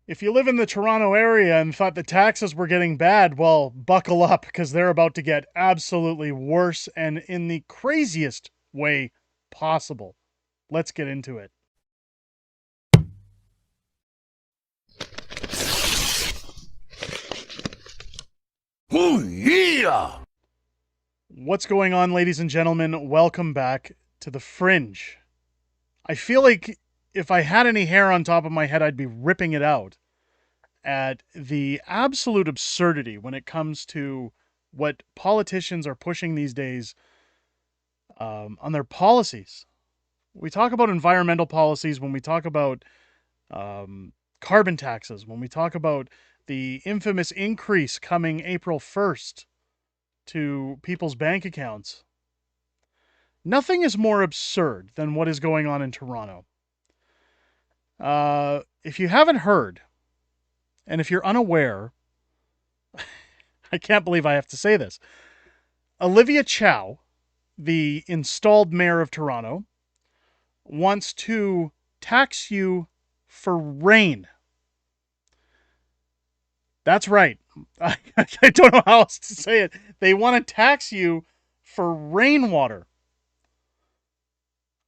If you live in the Toronto area and thought the taxes were getting bad, well, buckle up because they're about to get absolutely worse and in the craziest way possible. Let's get into it. Oh, yeah! What's going on, ladies and gentlemen? Welcome back to the Fringe. I feel like if I had any hair on top of my head, I'd be ripping it out at the absolute absurdity when it comes to what politicians are pushing these days on their policies. We talk about environmental policies, when we talk about um, carbon taxes, when we talk about the infamous increase coming April 1st to people's bank accounts. Nothing is more absurd than what is going on in Toronto. If you haven't heard, and if you're unaware, I can't believe I have to say this. Olivia Chow, the installed mayor of Toronto, wants to tax you for rain. That's right. I don't know how else to say it. They want to tax you for rainwater.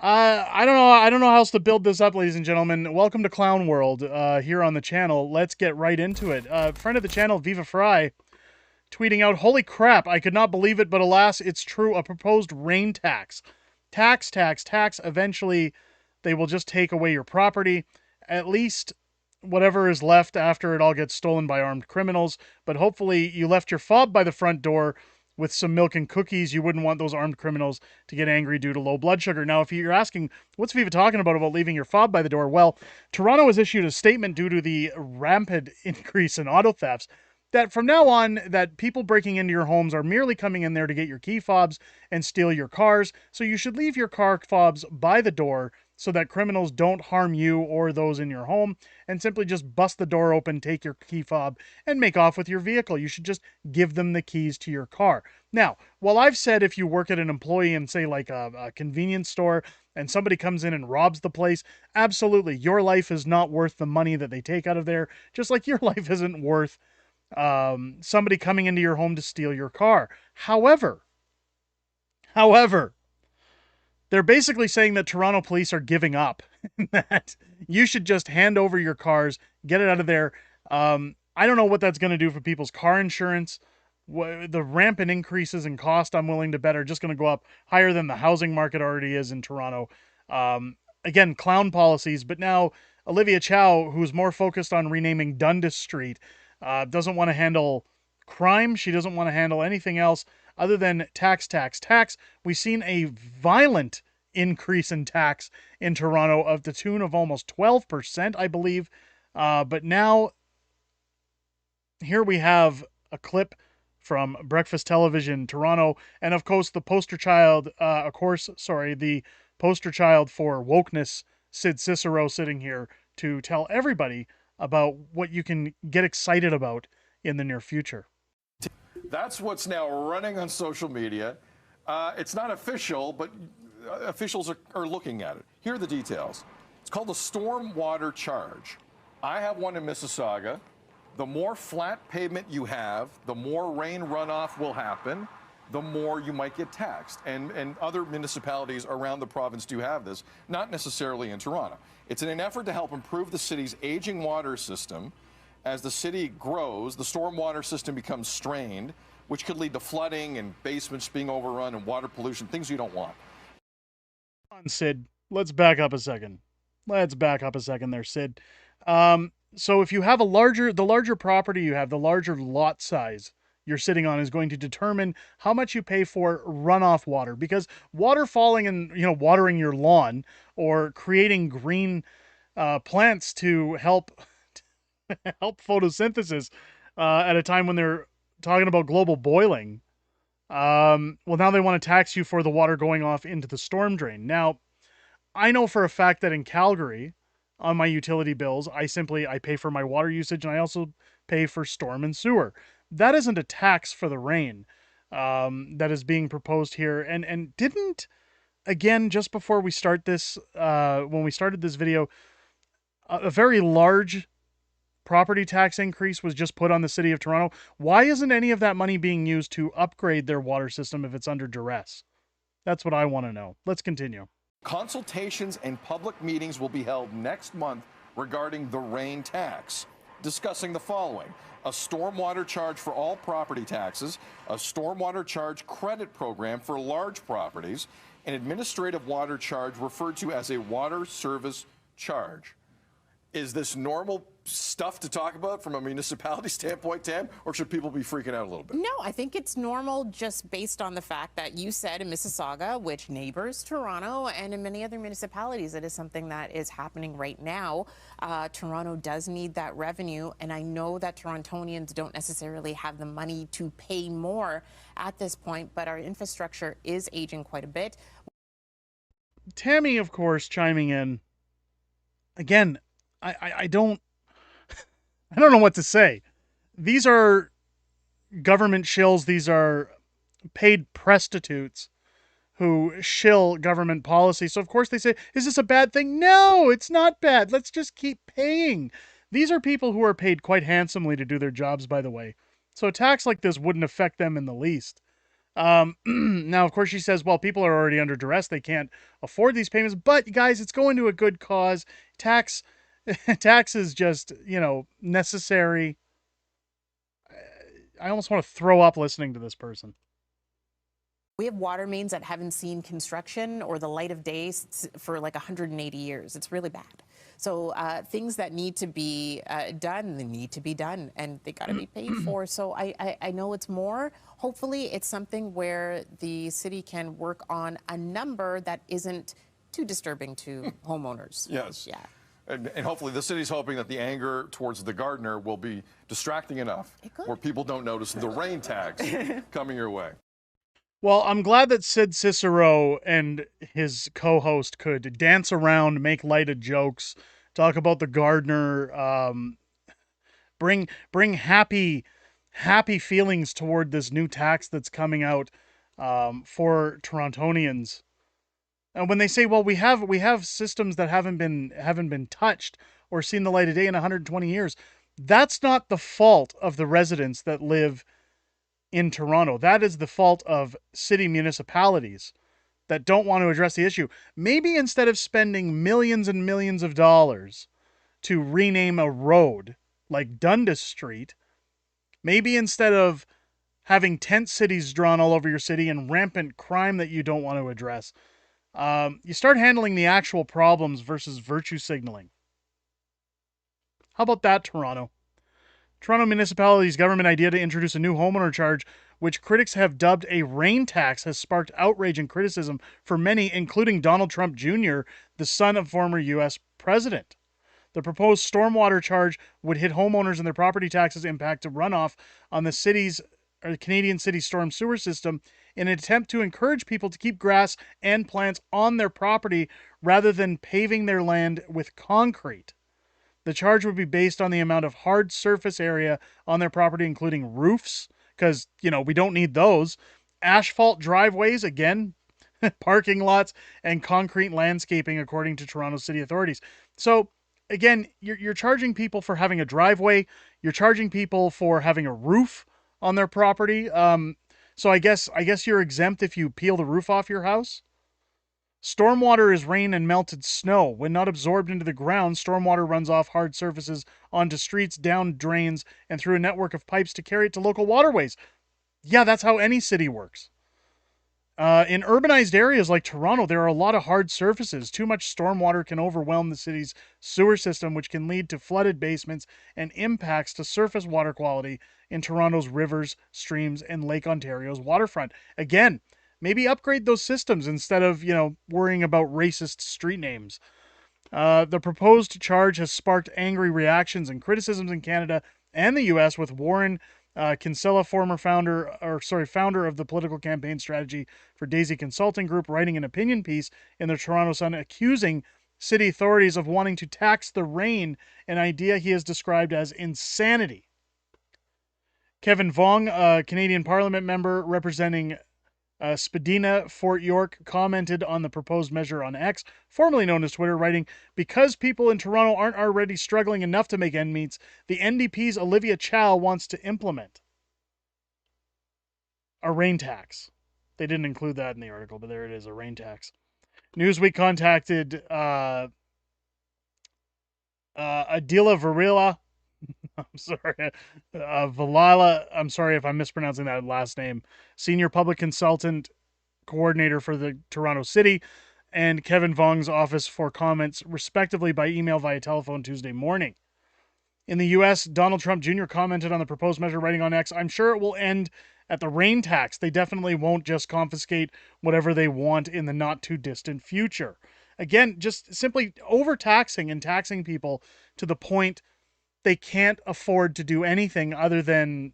I don't know. I don't know how else to build this up, ladies and gentlemen. Welcome to Clown World here on the channel. Let's get right into it. Friend of the channel, Viva Fry, tweeting out, "Holy crap! I could not believe it, but alas, it's true. A proposed rain tax, tax. Eventually, they will just take away your property. At least whatever is left after it all gets stolen by armed criminals. But hopefully, you left your fob by the front door." With some milk and cookies, you wouldn't want those armed criminals to get angry due to low blood sugar. Now, if you're asking, what's Viva talking about leaving your fob by the door? Well, Toronto has issued a statement due to the rampant increase in auto thefts that from now on, that people breaking into your homes are merely coming in there to get your key fobs and steal your cars. So you should leave your car fobs by the door so that criminals don't harm you or those in your home, and simply just bust the door open, take your key fob, and make off with your vehicle. You should just give them the keys to your car. Now, while I've said if you work at an employee in, say, like a convenience store, and somebody comes in and robs the place, absolutely, your life is not worth the money that they take out of there, just like your life isn't worth somebody coming into your home to steal your car. However, they're basically saying that Toronto police are giving up, that you should just hand over your cars, get it out of there. I don't know what that's going to do for people's car insurance. The rampant increases in cost, I'm willing to bet, are just going to go up higher than the housing market already is in Toronto. Again, clown policies, but now Olivia Chow, who's more focused on renaming Dundas Street, doesn't want to handle crime. She doesn't want to handle anything else other than tax. We've seen a violent increase in tax in Toronto of the tune of almost 12%, I believe. But now, here we have a clip from Breakfast Television Toronto, and of course the poster child, the poster child for wokeness, Sid Cicero, sitting here to tell everybody about what you can get excited about in the near future. That's what's now running on social media. It's not official, but officials are looking at it. Here are the details. It's called the stormwater charge. I have one in Mississauga. The more flat pavement you have, the more rain runoff will happen, the more you might get taxed. And other municipalities around the province do have this, not necessarily in Toronto. It's in an effort to help improve the city's aging water system. As the city grows, the stormwater system becomes strained, which could lead to flooding and basements being overrun and water pollution, things you don't want. Come on, Sid. Let's back up a second. There, Sid. So if you have the larger property you have, the larger lot size you're sitting on is going to determine how much you pay for runoff water, because water falling and, watering your lawn or creating green plants to help photosynthesis at a time when they're talking about global boiling. Well, now they want to tax you for the water going off into the storm drain. Now, I know for a fact that in Calgary, on my utility bills, I pay for my water usage, and I also pay for storm and sewer. That isn't a tax for the rain that is being proposed here. And didn't, again, just before we start this, when we started this video, a very large property tax increase was just put on the city of Toronto. Why isn't any of that money being used to upgrade their water system if it's under duress? That's what I want to know. Let's continue. Consultations and public meetings will be held next month regarding the rain tax, discussing the following: a stormwater charge for all property taxes, a stormwater charge credit program for large properties, an administrative water charge referred to as a water service charge. Is this normal stuff to talk about from a municipality standpoint, Tam, or should people be freaking out a little bit? No, I think it's normal just based on the fact that you said in Mississauga, which neighbors Toronto, and in many other municipalities, it is something that is happening right now. Toronto does need that revenue, and I know that Torontonians don't necessarily have the money to pay more at this point, but our infrastructure is aging quite a bit. Tammy, of course, chiming in. Again, I don't know what to say. These are government shills. These are paid prostitutes who shill government policy. So of course they say, is this a bad thing? No, it's not bad. Let's just keep paying. These are people who are paid quite handsomely to do their jobs, by the way. So a tax like this wouldn't affect them in the least. Now, of course, she says, well, people are already under duress. They can't afford these payments. But guys, it's going to a good cause. Tax is just, necessary. I almost want to throw up listening to this person. We have water mains that haven't seen construction or the light of day for like 180 years. It's really bad. So things that need to be done, they need to be done, and they got to be paid for. So I know it's more. Hopefully it's something where the city can work on a number that isn't too disturbing to homeowners. Yes. Yeah. And hopefully the city's hoping that the anger towards the gardener will be distracting enough where people don't notice the rain tax coming your way. Well, I'm glad that Sid Cicero and his co-host could dance around, make light of jokes, talk about the gardener, bring happy feelings toward this new tax that's coming out for Torontonians. And when they say, well, we have systems that haven't been touched or seen the light of day in 120 years, that's not the fault of the residents that live in Toronto. That is the fault of city municipalities that don't want to address the issue. Maybe instead of spending millions and millions of dollars to rename a road like Dundas Street, maybe instead of having tent cities drawn all over your city and rampant crime that you don't want to address, you start handling the actual problems versus virtue signaling. How about that, Toronto? Toronto Municipality's government idea to introduce a new homeowner charge, which critics have dubbed a rain tax, has sparked outrage and criticism for many, including Donald Trump Jr., the son of former U.S. president. The proposed stormwater charge would hit homeowners and their property taxes impact to runoff on the Canadian city storm sewer system in an attempt to encourage people to keep grass and plants on their property rather than paving their land with concrete. The charge would be based on the amount of hard surface area on their property, including roofs, because, we don't need those, asphalt driveways, again, parking lots, and concrete landscaping, according to Toronto city authorities. So, again, you're charging people for having a driveway. You're charging people for having a roof on their property. So I guess you're exempt if you peel the roof off your house. Stormwater is rain and melted snow. When not absorbed into the ground, stormwater runs off hard surfaces onto streets, down drains, and through a network of pipes to carry it to local waterways. Yeah, that's how any city works. In urbanized areas like Toronto, there are a lot of hard surfaces. Too much stormwater can overwhelm the city's sewer system, which can lead to flooded basements and impacts to surface water quality in Toronto's rivers, streams, and Lake Ontario's waterfront. Again, maybe upgrade those systems instead of, worrying about racist street names. The proposed charge has sparked angry reactions and criticisms in Canada and the U.S., with Warren Kinsella, founder of the political campaign strategy for Daisy Consulting Group, writing an opinion piece in the Toronto Sun accusing city authorities of wanting to tax the rain, an idea he has described as insanity. Kevin Vuong, a Canadian Parliament member representing Spadina Fort York commented on the proposed measure on X, formerly known as Twitter, writing, "Because people in Toronto aren't already struggling enough to make ends meet, the NDP's Olivia Chow wants to implement a rain tax." They didn't include that in the article, but there it is, a rain tax. Newsweek contacted Adila Varela. I'm sorry, Valala. I'm sorry if I'm mispronouncing that last name. Senior public consultant coordinator for the Toronto City, and Kevin Vong's office for comments, respectively, by email via telephone Tuesday morning. In the U.S., Donald Trump Jr. commented on the proposed measure, writing on X, "I'm sure it will end at the rain tax. They definitely won't just confiscate whatever they want in the not too distant future." Again, just simply overtaxing and taxing people to the point they can't afford to do anything other than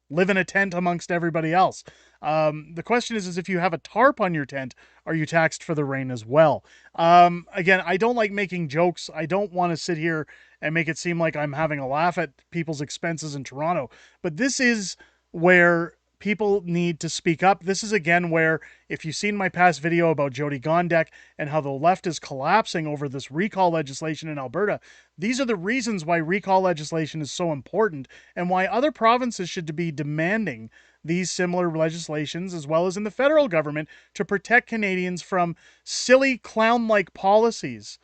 live in a tent amongst everybody else. The question is if you have a tarp on your tent, are you taxed for the rain as well? Again, I don't like making jokes. I don't want to sit here and make it seem like I'm having a laugh at people's expenses in Toronto. But this is where people need to speak up. This is again where, if you've seen my past video about Jody Gondek and how the left is collapsing over this recall legislation in Alberta, these are the reasons why recall legislation is so important and why other provinces should be demanding these similar legislations, as well as in the federal government, to protect Canadians from silly clown-like policies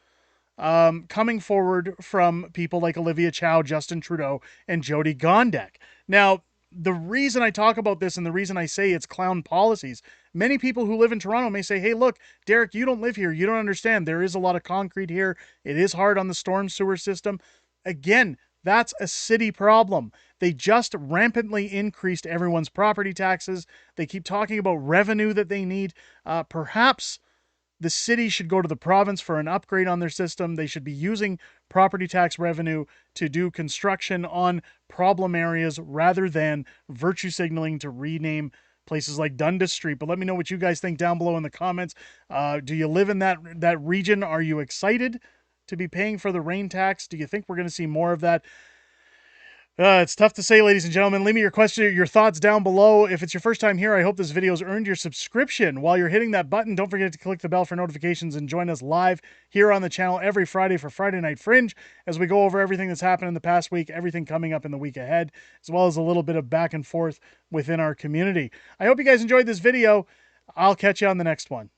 coming forward from people like Olivia Chow, Justin Trudeau, and Jody Gondek. Now, the reason I talk about this and the reason I say it's clown policies, many people who live in Toronto may say, "Hey, look, Derek, you don't live here. You don't understand. There is a lot of concrete here. It is hard on the storm sewer system." Again, that's a city problem. They just rampantly increased everyone's property taxes. They keep talking about revenue that they need. Perhaps the city should go to the province for an upgrade on their system. They should be using property tax revenue to do construction on problem areas rather than virtue signaling to rename places like Dundas Street. But let me know what you guys think down below in the comments. Do you live in that region? Are you excited to be paying for the rain tax? Do you think we're going to see more of that? It's tough to say, ladies and gentlemen. Leave me your thoughts down below. If it's your first time here, I hope this video's earned your subscription. While you're hitting that button, don't forget to click the bell for notifications and join us live here on the channel every Friday for Friday Night Fringe as we go over everything that's happened in the past week, everything coming up in the week ahead, as well as a little bit of back and forth within our community. I hope you guys enjoyed this video. I'll catch you on the next one.